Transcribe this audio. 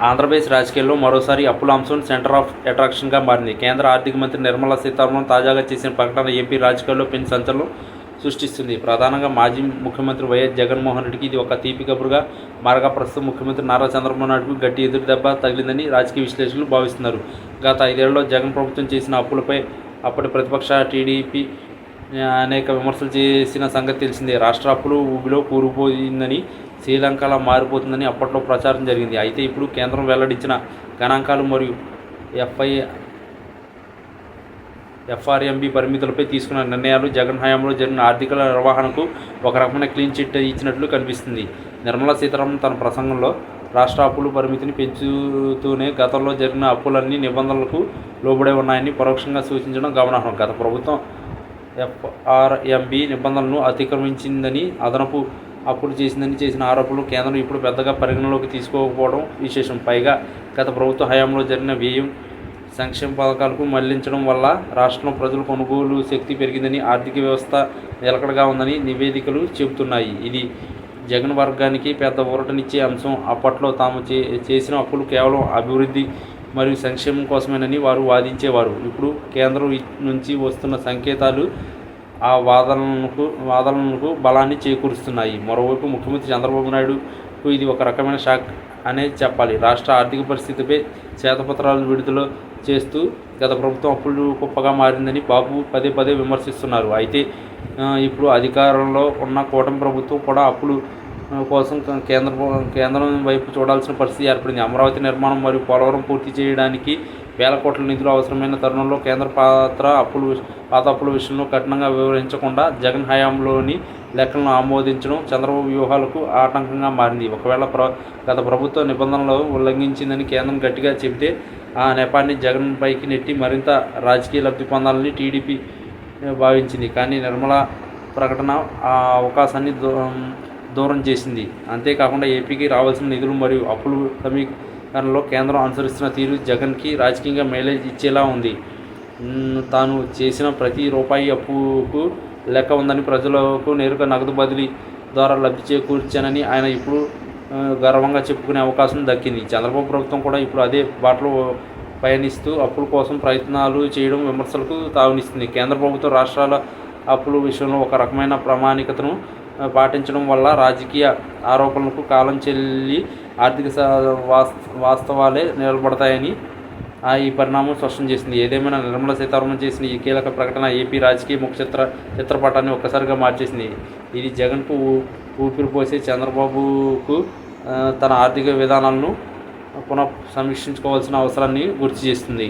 ఆంధ్రప్రదేశ్ రాజకీయాల్లో మరోసారి అప్పుల అంశం సెంటర్ ఆఫ్ అట్రాక్షన్గా మారింది. కేంద్ర ఆర్థిక మంత్రి నిర్మలా సీతారామన్ తాజాగా చేసిన ప్రకటన ఏపీ రాజకీయాల్లో పెను సంచలనం సృష్టిస్తుంది. ప్రధానంగా మాజీ ముఖ్యమంత్రి వైఎస్ జగన్మోహన్ రెడ్డికి ఇది ఒక తీపి కబురుగా మారగా ప్రస్తుత ముఖ్యమంత్రి నారా చంద్రబాబు నాయుడుకు గట్టి ఎదురు దెబ్బ తగిలిందని రాజకీయ విశ్లేషకులు భావిస్తున్నారు. గత 5 ఏళ్లలో జగన్ ప్రభుత్వం చేసిన అప్పులపై అప్పటి ప్రతిపక్ష టీడీపీ అనేక విమర్శలు చేసిన సంగతి తెలిసిందే. రాష్ట్ర అప్పులు ఊబిలో కూరుకుపోయిందని, శ్రీలంకలా మారిపోతుందని అప్పట్లో ప్రచారం జరిగింది. అయితే ఇప్పుడు కేంద్రం వెల్లడించిన గణాంకాలు మరియు ఎఫ్ఆర్ఎంబి పరిమితులపై తీసుకున్న నిర్ణయాలు జగన్ హయాంలో జరిగిన ఆర్థిక నిర్వహణకు ఒక రకమైన క్లీన్ చిట్ ఇచ్చినట్లు కనిపిస్తుంది. నిర్మలా సీతారామన్ తన ప్రసంగంలో రాష్ట్ర అప్పుల పరిమితిని పెంచుతూనే గతంలో జరిగిన అప్పులన్నీ నిబంధనలకు లోబడే ఉన్నాయని పరోక్షంగా సూచించడం గమనార్హం. గత ప్రభుత్వం ఎఫ్ఆర్ఎంబి నిబంధనలను అతిక్రమించిందని, అదనపు అప్పులు చేసిన ఆరోపణలు కేంద్రం ఇప్పుడు పెద్దగా పరిగణలోకి తీసుకోకపోవడం విశేషం. పైగా గత ప్రభుత్వ హయాంలో జరిగిన వ్యయం సంక్షేమ పథకాలకు మళ్లించడం వల్ల రాష్ట్రంలో ప్రజల కొనుగోలు శక్తి పెరిగిందని, ఆర్థిక వ్యవస్థ నిలకడగా ఉందని నివేదికలు చెబుతున్నాయి. ఇది జగన్ వర్గానికి పెద్ద ఊరటనిచ్చే అంశం. అప్పట్లో తాము చేసిన అప్పులు కేవలం అభివృద్ధి మరియు సంక్షేమం కోసమేనని వారు వాదించేవారు. ఇప్పుడు కేంద్రం నుంచి వస్తున్న సంకేతాలు ఆ వాదనలకు బలాన్ని చేకూరుస్తున్నాయి. మరోవైపు ముఖ్యమంత్రి చంద్రబాబు నాయుడుకు ఇది ఒక రకమైన షాక్ అనే చెప్పాలి. రాష్ట్ర ఆర్థిక పరిస్థితిపై శ్వేతపత్రాలు విడుదల చేస్తూ గత ప్రభుత్వం అప్పులు కుప్పగా మారిందని బాబు పదే విమర్శిస్తున్నారు. అయితే ఇప్పుడు అధికారంలో ఉన్న కూటమి ప్రభుత్వం కూడా అప్పులు కోసం కేంద్రం వైపు చూడాల్సిన పరిస్థితి ఏర్పడింది. అమరావతి నిర్మాణం మరియు పోలవరం పూర్తి చేయడానికి వేల కోట్ల నిధులు అవసరమైన తరుణంలో కేంద్ర పాత అప్పుల విషయంలో కఠినంగా వివరించకుండా జగన్ హయాంలోని లెక్కలను ఆమోదించడం చంద్రబాబు వ్యూహాలకు ఆటంకంగా మారింది. ఒకవేళ గత ప్రభుత్వ నిబంధనలు ఉల్లంఘించిందని కేంద్రం గట్టిగా చెబితే ఆ నెపాన్ని జగన్ పైకి నెట్టి మరింత రాజకీయ లబ్ధి పొందాలని టీడీపీ భావించింది. కానీ నిర్మలా ప్రకటన ఆ అవకాశాన్ని దూరం చేసింది. అంతేకాకుండా ఏపీకి రావాల్సిన నిధులు మరియు అప్పులు సమీకరణలో కేంద్రం అనుసరిస్తున్న తీరు జగన్కి రాజకీయంగా మైలేజ్ ఇచ్చేలా ఉంది. తాను చేసిన ప్రతి రూపాయి అప్పుకు లెక్క ఉందని, ప్రజలకు నేరుగా నగదు బదిలీ ద్వారా లబ్ధి చేకూర్చానని ఆయన ఇప్పుడు గర్వంగా చెప్పుకునే అవకాశం దక్కింది. చంద్రబాబు ప్రభుత్వం కూడా ఇప్పుడు అదే బాటలో పయనిస్తూ అప్పుల కోసం ప్రయత్నాలు చేయడం విమర్శలకు తావునిస్తుంది. కేంద్ర ప్రభుత్వం రాష్ట్రాల అప్పుల విషయంలో ఒక రకమైన ప్రామాణికతను పాటించడం వల్ల రాజకీయ ఆరోపణలకు కాలం చెల్లి ఆర్థిక వాస్తవాలే నిలబడతాయని ఈ పరిణామం స్పష్టం చేసింది. ఏదేమైనా నిర్మలా సీతారామన్ చేసిన ఈ కీలక ప్రకటన ఏపీ రాజకీయ చిత్రపటాన్ని ఒక్కసారిగా మార్చేసింది. ఇది జగన్కు ఊపిరిపోసే చంద్రబాబుకు తన ఆర్థిక విధానాలను పునః సమీక్షించుకోవాల్సిన అవసరాన్ని గుర్తు చేస్తుంది.